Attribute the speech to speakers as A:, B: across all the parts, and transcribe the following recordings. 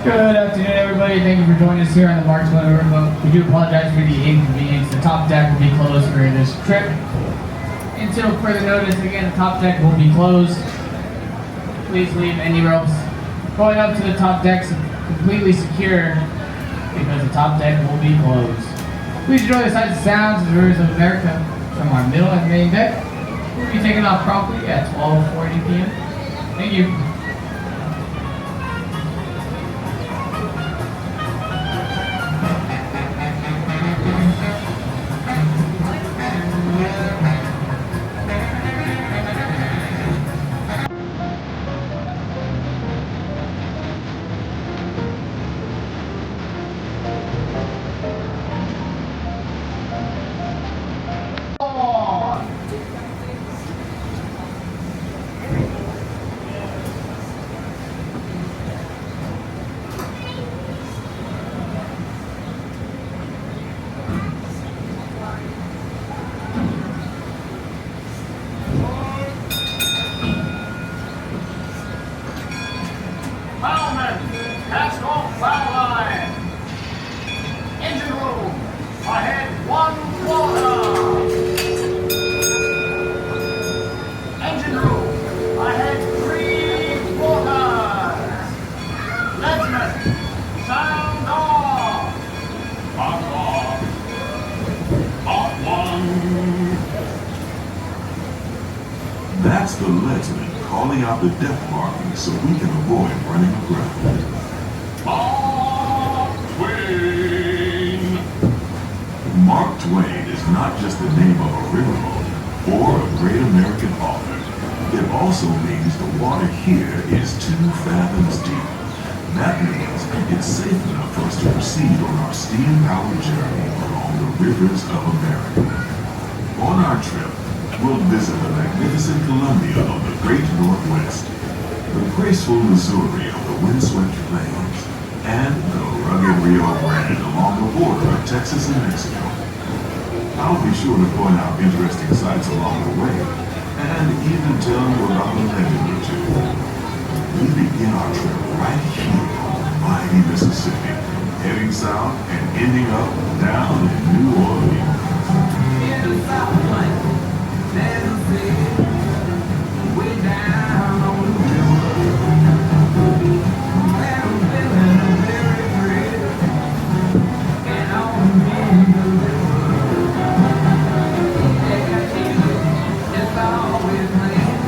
A: Good afternoon, everybody. Thank you for joining us here on the Twain Riverboat. We do apologize for the inconvenience. The top deck will be closed for this trip. Until further notice, again, the top deck will be closed. Please leave any ropes going up to the top decks completely secure because the top deck will be closed. Please enjoy the sights and sounds of the rivers of America from our middle and main deck. We'll be taking off promptly at 12:40 p.m. Thank you.
B: Cast off foul line. Engine room. Ahead 1 quarter. Engine room. Ahead 3 quarters. Leadsman. Sound off. Mark off. Mark 1.
C: That's the leadsman calling out the depth marking so we can avoid running aground.
B: Mark Twain.
C: Mark Twain is not just the name of a riverboat or a great American author. It also means the water here is 2 fathoms deep. That means it's safe enough for us to proceed on our steam-powered journey along the rivers of America. On our trip, we'll visit the magnificent Columbia of the Great Northwest, the graceful Missouri of the windswept plains, and the rugged Rio Grande along the border of Texas and Mexico. I'll be sure to point out interesting sights along the way, and even tell you about a legend or two. We begin our trip right here on the mighty Mississippi, heading south and ending up down in New Orleans.
D: In the Southland, there's a city way down on the river. There's living a very pretty and all the men in the river. They got music, it's always playing.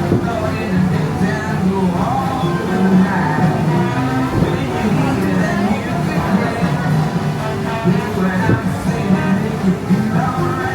D: Go in the daytime, go all the night. When you hear that music play, that's what I'm singing, it could be alright.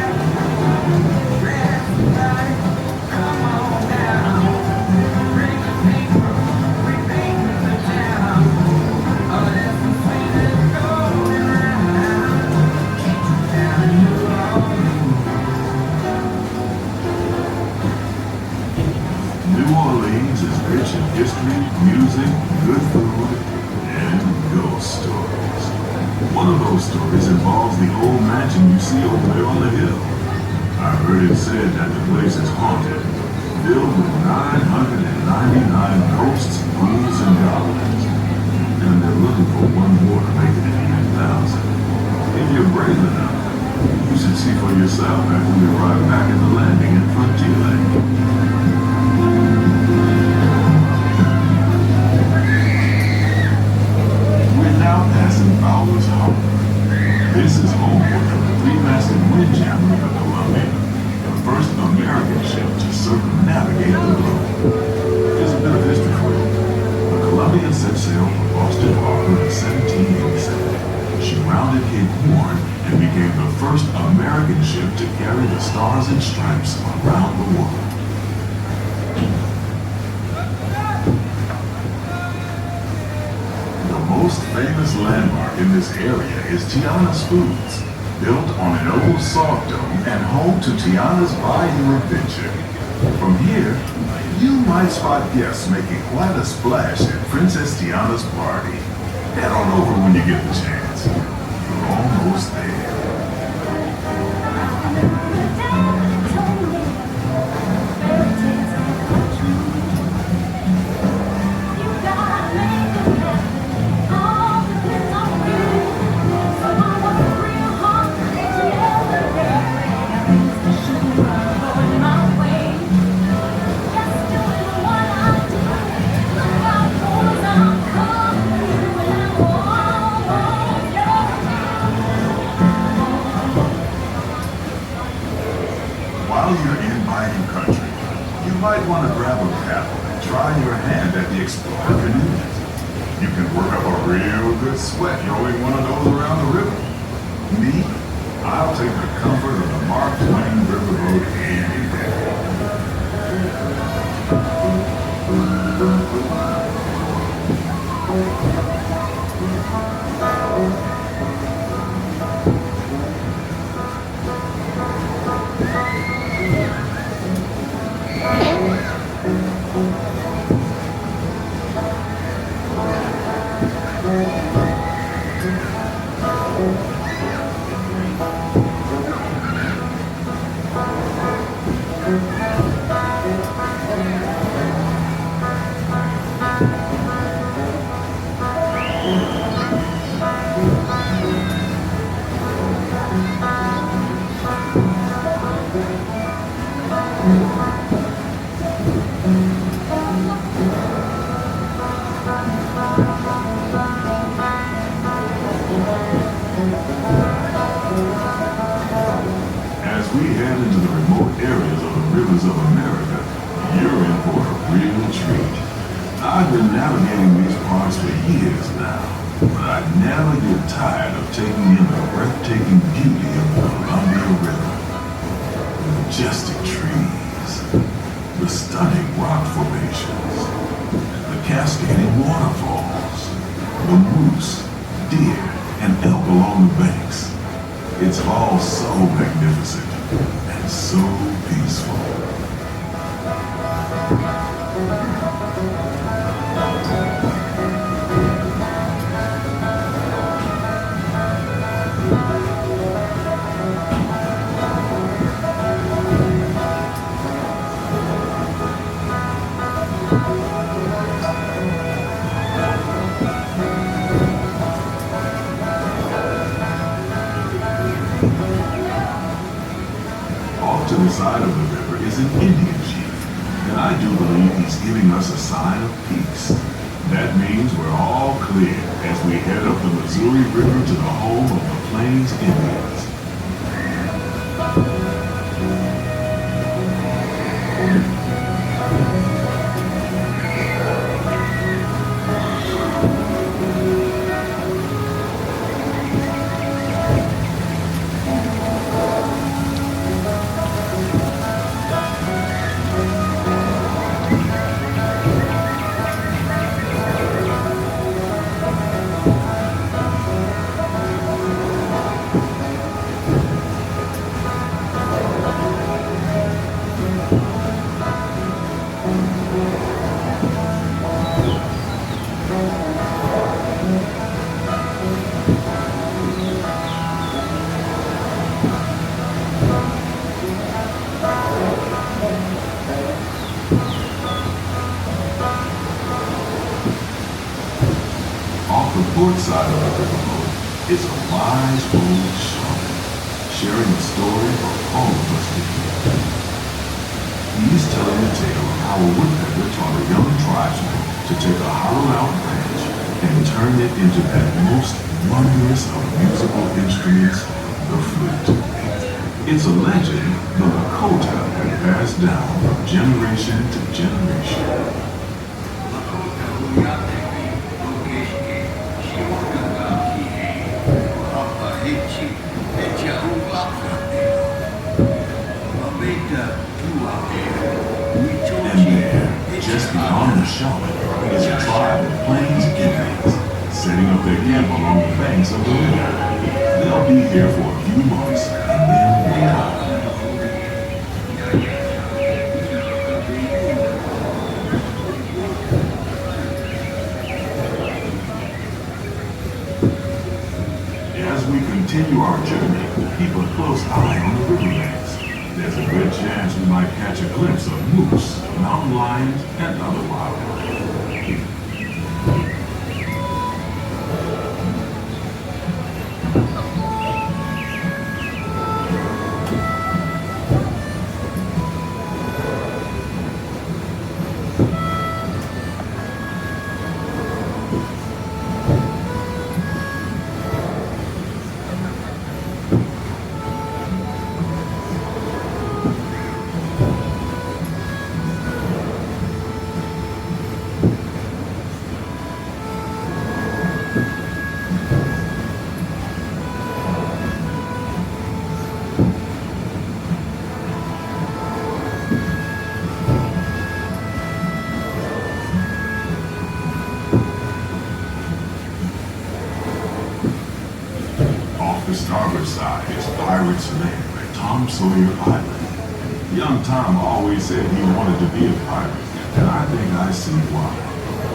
C: History, music, good food, and ghost stories. One of those stories involves the old mansion you see over there on the hill. I've heard it said that the place is haunted, filled with 999 ghosts, ghouls, and goblins. And they're looking for one more to make it 8,000. If you're brave enough, you should see for yourself after we arrive back at the landing in Frontierland. Now passing Fowler's Harbor. This is home to the 3-masted windjammer of Columbia, the first American ship to circumnavigate the globe. Here's a bit of history for you. The Columbia set sail from Boston Harbor in 1787. She rounded Cape Horn and became the first American ship to carry the Stars and Stripes around the world. The most famous landmark in this area is Tiana's Foods, built on an old salt dome and home to Tiana's Bayou Adventure. From here, you might spot guests making quite a splash at Princess Tiana's party. Head on over when you get the chance. You're almost there. You can work up a real good sweat rowing one of those around the river. Me, I'll take the comfort of the Mark Twain Riverboat any day. As we head into the remote areas of the rivers of America, you're in for a real treat. I've been navigating these parts for years now, but I never get tired of taking in the breathtaking beauty of the Columbia River. The majestic trees, the stunning rock formations, the cascading waterfalls, the moose, deer, and elk along the banks. It's all so magnificent and so peaceful. Off to the side of the river is an Indian chief, and I do believe he's giving us a sign of peace. That means we're all clear as we head up the Missouri River to the home of the Plains Indians. Off the port side of the riverboat is a wise old shaman, sharing a story for all of us to hear. He's telling the tale of how a woodpecker taught a young tribesman to take a hollowed-out branch and turn it into that most wondrous of musical instruments, the flute. It's a legend the Lakota had passed down from generation to generation. And there, just beyond the shaman, is a tribe of Plains Indians setting up their camp along the banks of the river. They'll be here for a few months and then they'll go. As we continue our journey, keep a close eye on the riverbanks. There's a good chance we might catch a glimpse of moose, mountain lions, and other wildlife. the starboard side is Pirate's Lair at Tom Sawyer Island. Young Tom always said he wanted to be a pirate, and I think I see why.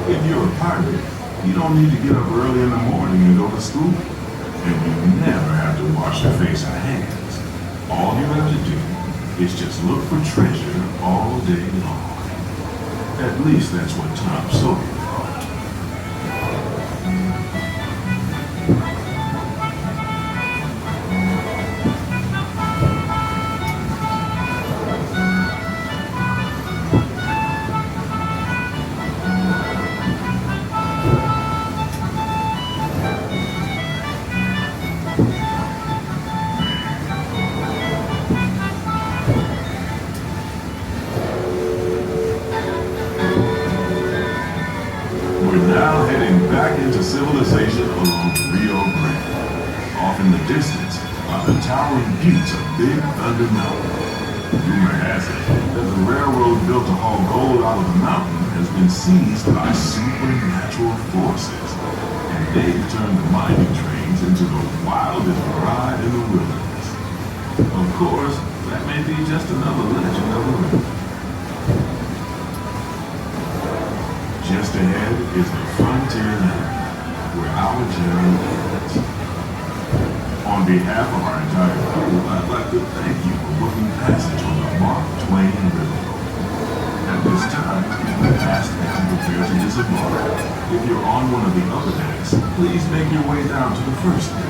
C: If you're a pirate, you don't need to get up early in the morning and go to school. And you never have to wash your face and hands. All you have to do is just look for treasure all day long. At least that's what Tom Sawyer thought. We're now heading back into civilization along the Rio Grande. Off in the distance are the towering buttes of Big Thunder Mountain. Rumor has it that the railroad built to haul gold out of the mountain has been seized by supernatural forces, and they've turned the mining trains into the wildest ride in the wilderness. Of course, that may be just another legend of the river. Just ahead is the Frontierland, where our journey ends. On behalf of our entire crew, I'd like to thank you for booking passage on the Mark Twain Riverboat. At this time, we ask that you prepare to disembark. If you're on one of the other decks, please make your way down to the first deck.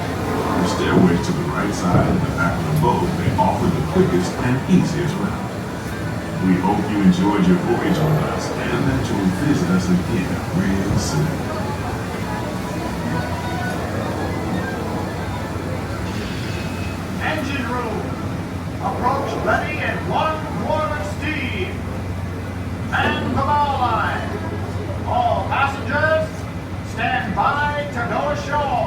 C: The stairways to the right side and the back of the boat may offer the quickest and easiest route. We hope you enjoyed your voyage with us and that you'll visit us again real soon.
B: Engine room. Approach ready at 1 quarter steam. Man the bow line. All passengers, stand by to go ashore.